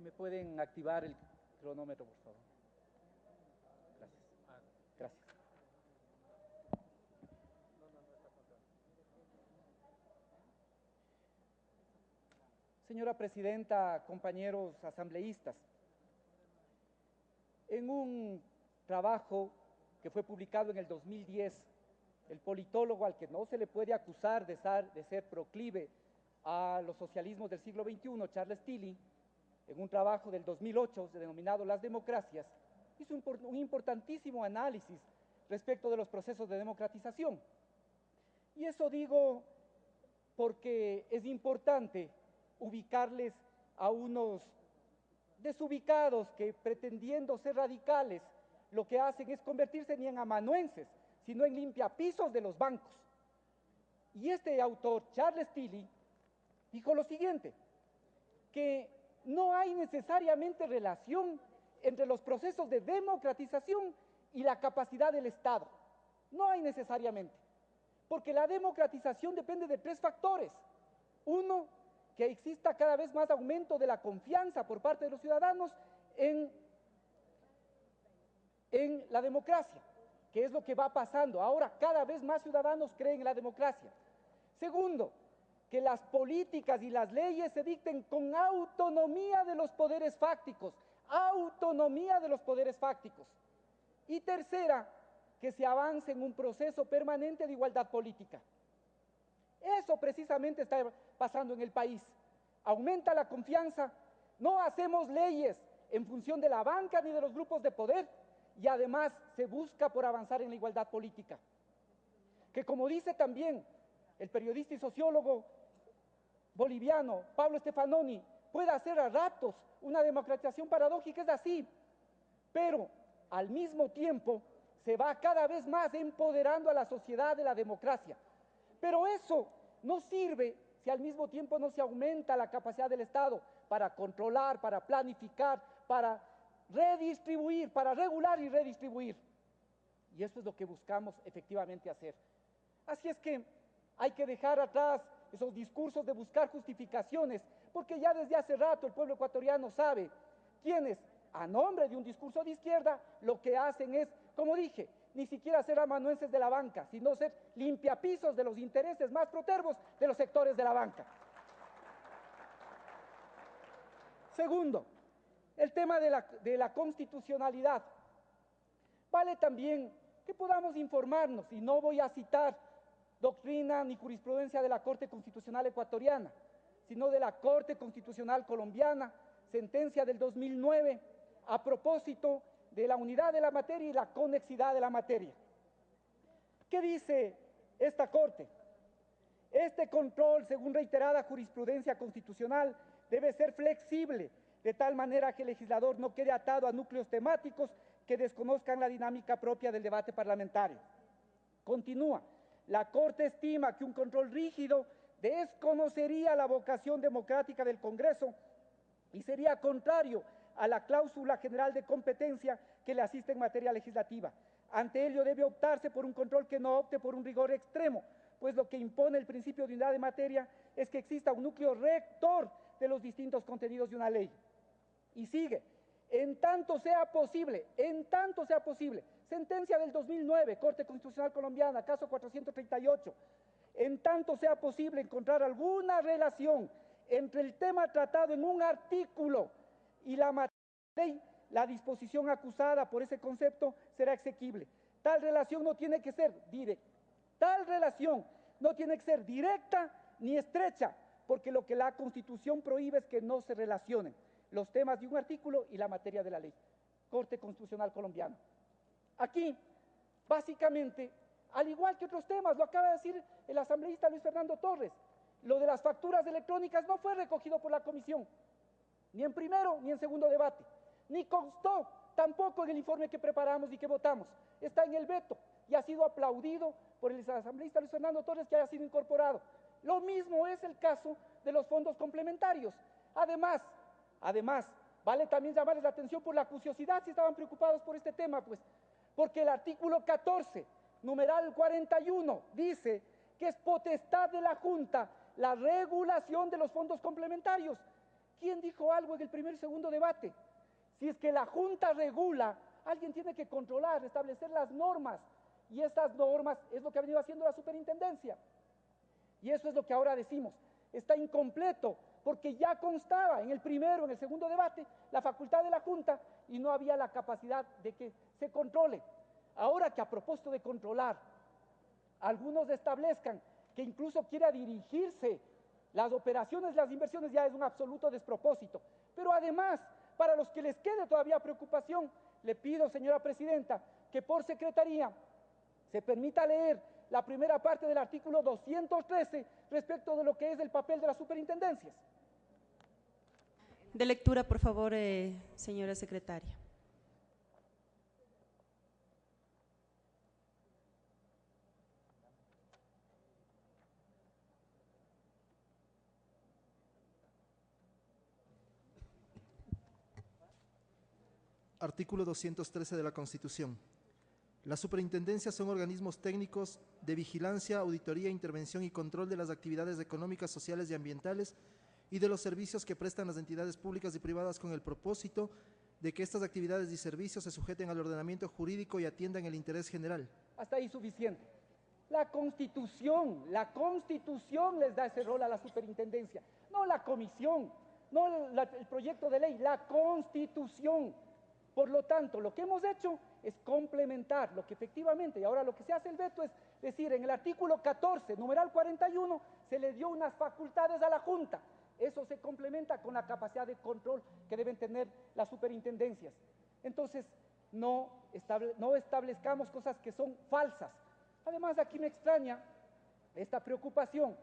me pueden activar el cronómetro, por favor. Gracias. Gracias. Señora Presidenta, compañeros asambleístas, en un trabajo que fue publicado en el 2010, el politólogo al que no se le puede acusar de ser proclive a los socialismos del siglo XXI, Charles Tilly, en un trabajo del 2008 denominado Las democracias, hizo un importantísimo análisis respecto de los procesos de democratización. Y eso digo porque es importante ubicarles a unos desubicados que, pretendiendo ser radicales, lo que hacen es convertirse ni en amanuenses, sino en limpiapisos de los bancos. Y este autor, Charles Tilly, dijo lo siguiente, que no hay necesariamente relación entre los procesos de democratización y la capacidad del Estado. No hay necesariamente, porque la democratización depende de tres factores. Uno, que exista cada vez más aumento de la confianza por parte de los ciudadanos en la democracia, que es lo que va pasando. Ahora cada vez más ciudadanos creen en la democracia. Segundo, que las políticas y las leyes se dicten con autonomía de los poderes fácticos, autonomía de los poderes fácticos. Y tercera, que se avance en un proceso permanente de igualdad política. Eso precisamente está pasando en el país. Aumenta la confianza, no hacemos leyes en función de la banca ni de los grupos de poder, y además se busca por avanzar en la igualdad política. Que como dice también el periodista y sociólogo boliviano Pablo Stefanoni, puede hacer a ratos una democratización paradójica, es así, pero al mismo tiempo se va cada vez más empoderando a la sociedad de la democracia. Pero eso no sirve si al mismo tiempo no se aumenta la capacidad del Estado para controlar, para planificar, para redistribuir, para regular y redistribuir. Y eso es lo que buscamos efectivamente hacer. Así es que hay que dejar atrás esos discursos de buscar justificaciones, porque ya desde hace rato el pueblo ecuatoriano sabe quienes, a nombre de un discurso de izquierda, lo que hacen es, como dije, ni siquiera ser amanuenses de la banca, sino ser limpiapisos de los intereses más protervos de los sectores de la banca. Segundo, el tema de la constitucionalidad. Vale también que podamos informarnos, y no voy a citar doctrina ni jurisprudencia de la Corte Constitucional ecuatoriana, sino de la Corte Constitucional colombiana, sentencia del 2009, a propósito de la unidad de la materia y la conexidad de la materia. ¿Qué dice esta Corte? Este control, según reiterada jurisprudencia constitucional, debe ser flexible, de tal manera que el legislador no quede atado a núcleos temáticos que desconozcan la dinámica propia del debate parlamentario. Continúa, la Corte estima que un control rígido desconocería la vocación democrática del Congreso y sería contrario a la cláusula general de competencia que le asiste en materia legislativa. Ante ello debe optarse por un control que no opte por un rigor extremo, pues lo que impone el principio de unidad de materia es que exista un núcleo rector de los distintos contenidos de una ley. Y sigue, en tanto sea posible, sentencia del 2009, Corte Constitucional Colombiana, caso 438, en tanto sea posible encontrar alguna relación entre el tema tratado en un artículo y la materia de la ley, la disposición acusada por ese concepto será exequible. Tal relación no tiene que ser directa ni estrecha, porque lo que la Constitución prohíbe es que no se relacionen los temas de un artículo y la materia de la ley. Corte Constitucional Colombiana. Aquí, básicamente, al igual que otros temas, lo acaba de decir el asambleísta Luis Fernando Torres, lo de las facturas electrónicas no fue recogido por la comisión, ni en primero ni en segundo debate, ni constó tampoco en el informe que preparamos y que votamos. Está en el veto y ha sido aplaudido por el asambleísta Luis Fernando Torres que haya sido incorporado. Lo mismo es el caso de los fondos complementarios. Además, vale también llamarles la atención por la curiosidad si estaban preocupados por este tema, pues, porque el artículo 14, numeral 41, dice que es potestad de la Junta la regulación de los fondos complementarios. ¿Quién dijo algo en el primer y segundo debate? Si es que la Junta regula, alguien tiene que controlar, establecer las normas, y estas normas es lo que ha venido haciendo la superintendencia. Y eso es lo que ahora decimos, está incompleto, porque ya constaba en el primero, en el segundo debate, la facultad de la Junta y no había la capacidad de que se controle. Ahora que a propósito de controlar, algunos establezcan que incluso quiera dirigirse las operaciones, las inversiones, ya es un absoluto despropósito. Pero además, para los que les quede todavía preocupación, le pido, señora presidenta, que por secretaría se permita leer la primera parte del artículo 213 respecto de lo que es el papel de las superintendencias. De lectura, por favor, señora secretaria. Artículo 213 de la Constitución. Las superintendencias son organismos técnicos de vigilancia, auditoría, intervención y control de las actividades económicas, sociales y ambientales y de los servicios que prestan las entidades públicas y privadas con el propósito de que estas actividades y servicios se sujeten al ordenamiento jurídico y atiendan el interés general. Hasta ahí suficiente. La Constitución les da ese rol a la superintendencia, no la comisión, no el proyecto de ley, la Constitución. Por lo tanto, lo que hemos hecho es complementar lo que efectivamente, y ahora lo que se hace el veto es decir, en el artículo 14, numeral 41, se le dio unas facultades a la Junta. Eso se complementa con la capacidad de control que deben tener las superintendencias. Entonces, no establezcamos cosas que son falsas. Además, aquí me extraña esta preocupación,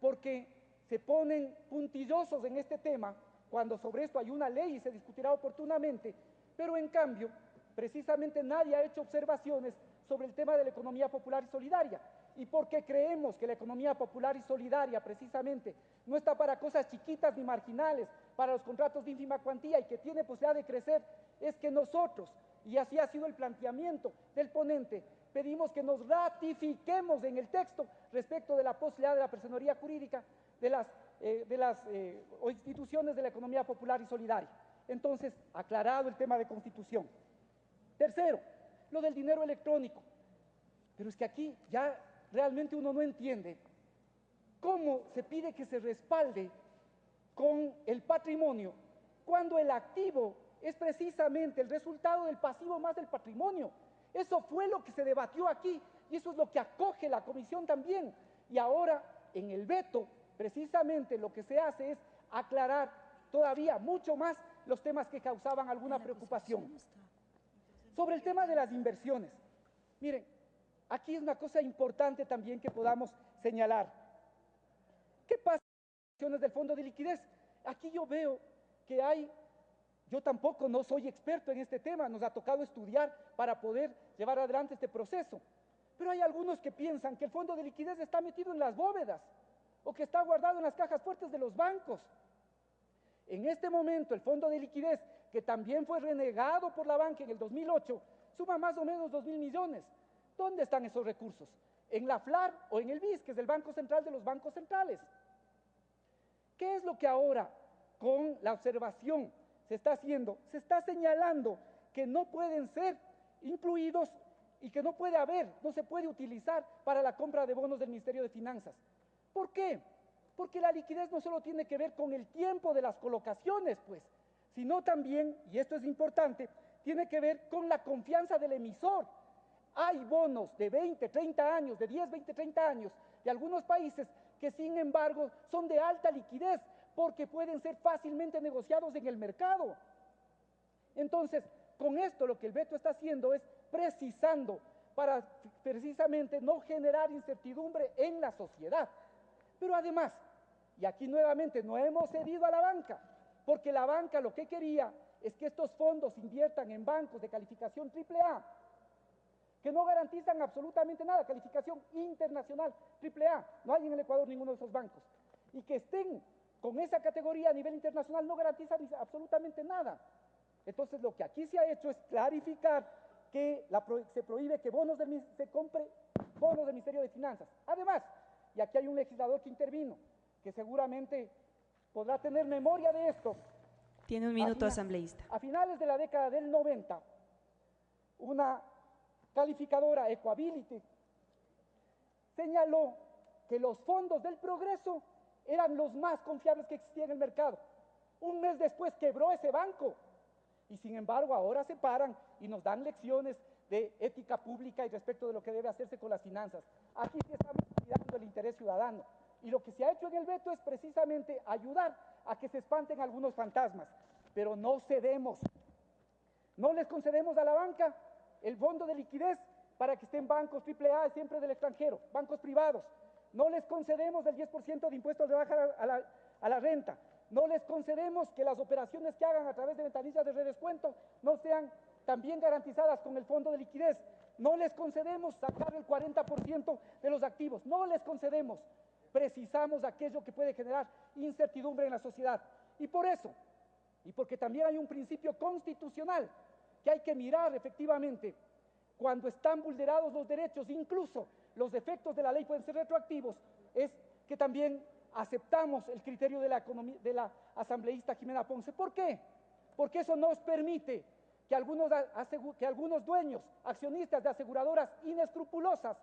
porque se ponen puntillosos en este tema, cuando sobre esto hay una ley y se discutirá oportunamente, pero en cambio, precisamente nadie ha hecho observaciones sobre el tema de la economía popular y solidaria. Y porque creemos que la economía popular y solidaria precisamente no está para cosas chiquitas ni marginales, para los contratos de ínfima cuantía y que tiene posibilidad de crecer, es que nosotros, y así ha sido el planteamiento del ponente, pedimos que nos ratifiquemos en el texto respecto de la posibilidad de la personería jurídica de las instituciones de la economía popular y solidaria. Entonces, aclarado el tema de Constitución. Tercero, lo del dinero electrónico. Pero es que aquí ya realmente uno no entiende cómo se pide que se respalde con el patrimonio cuando el activo es precisamente el resultado del pasivo más del patrimonio. Eso fue lo que se debatió aquí y eso es lo que acoge la comisión también. Y ahora, en el veto, precisamente lo que se hace es aclarar todavía mucho más los temas que causaban alguna preocupación. Sobre el tema de las inversiones, miren, aquí es una cosa importante también que podamos señalar. ¿Qué pasa con las inversiones del fondo de liquidez? Aquí yo veo que yo tampoco no soy experto en este tema, nos ha tocado estudiar para poder llevar adelante este proceso. Pero hay algunos que piensan que el fondo de liquidez está metido en las bóvedas o que está guardado en las cajas fuertes de los bancos. En este momento, el fondo de liquidez, que también fue renegado por la banca en el 2008, suma más o menos 2.000 millones. ¿Dónde están esos recursos? ¿En la FLAR o en el BIS, que es el Banco Central de los bancos centrales? ¿Qué es lo que ahora, con la observación, se está haciendo? Se está señalando que no pueden ser incluidos y que no se puede utilizar para la compra de bonos del Ministerio de Finanzas. ¿Por qué? Porque la liquidez no solo tiene que ver con el tiempo de las colocaciones, pues, sino también, y esto es importante, tiene que ver con la confianza del emisor. Hay bonos de 20, 30 años, de 10, 20, 30 años, de algunos países que sin embargo son de alta liquidez porque pueden ser fácilmente negociados en el mercado. Entonces, con esto lo que el veto está haciendo es precisando para precisamente no generar incertidumbre en la sociedad. Pero además, y aquí nuevamente no hemos cedido a la banca, porque la banca lo que quería es que estos fondos inviertan en bancos de calificación AAA, que no garantizan absolutamente nada, calificación internacional AAA, no hay en el Ecuador ninguno de esos bancos, y que estén con esa categoría a nivel internacional no garantizan absolutamente nada. Entonces lo que aquí se ha hecho es clarificar que se prohíbe que se compre bonos del Ministerio de Finanzas. Además, y aquí hay un legislador que intervino, que seguramente podrá tener memoria de esto. Tiene un minuto, asambleísta. A finales de la década del 90, una calificadora, Equability, señaló que los fondos del progreso eran los más confiables que existían en el mercado. Un mes después quebró ese banco y sin embargo ahora se paran y nos dan lecciones de ética pública y respecto de lo que debe hacerse con las finanzas. Aquí sí estamos cuidando el interés ciudadano y lo que se ha hecho en el veto es precisamente ayudar a que se espanten algunos fantasmas, pero no cedemos. No les concedemos a la banca el fondo de liquidez para que estén bancos AAA siempre del extranjero, bancos privados. No les concedemos el 10% de impuestos de baja a la renta. No les concedemos que las operaciones que hagan a través de ventanillas de redescuento no sean también garantizadas con el fondo de liquidez. No les concedemos sacar el 40% de los activos. No les concedemos. Precisamos aquello que puede generar incertidumbre en la sociedad. Y por eso, y porque también hay un principio constitucional que hay que mirar efectivamente cuando están vulnerados los derechos, incluso los efectos de la ley pueden ser retroactivos, es que también aceptamos el criterio de la asambleísta Jimena Ponce. ¿Por qué? Porque eso nos permite que algunos dueños, accionistas de aseguradoras inescrupulosas,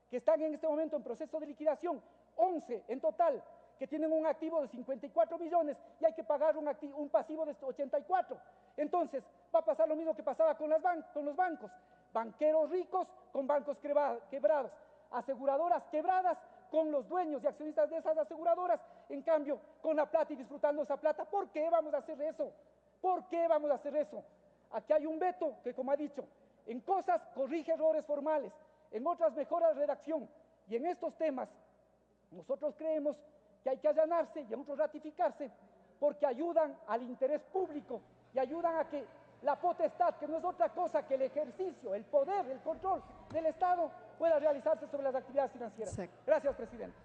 que están en este momento en proceso de liquidación, 11 en total, que tienen un activo de 54 millones y hay que pagar un pasivo de 84. Entonces, va a pasar lo mismo que pasaba con los bancos. Banqueros ricos con bancos quebrados, aseguradoras quebradas con los dueños y accionistas de esas aseguradoras, en cambio, con la plata y disfrutando esa plata. ¿Por qué vamos a hacer eso? ¿Por qué vamos a hacer eso? Aquí hay un veto que, como ha dicho, en cosas corrige errores formales, en otras mejora la redacción, y en estos temas nosotros creemos que hay que allanarse y en otros ratificarse, porque ayudan al interés público y ayudan a que la potestad, que no es otra cosa que el ejercicio, el poder, el control del Estado, pueda realizarse sobre las actividades financieras. Sí. Gracias, presidente.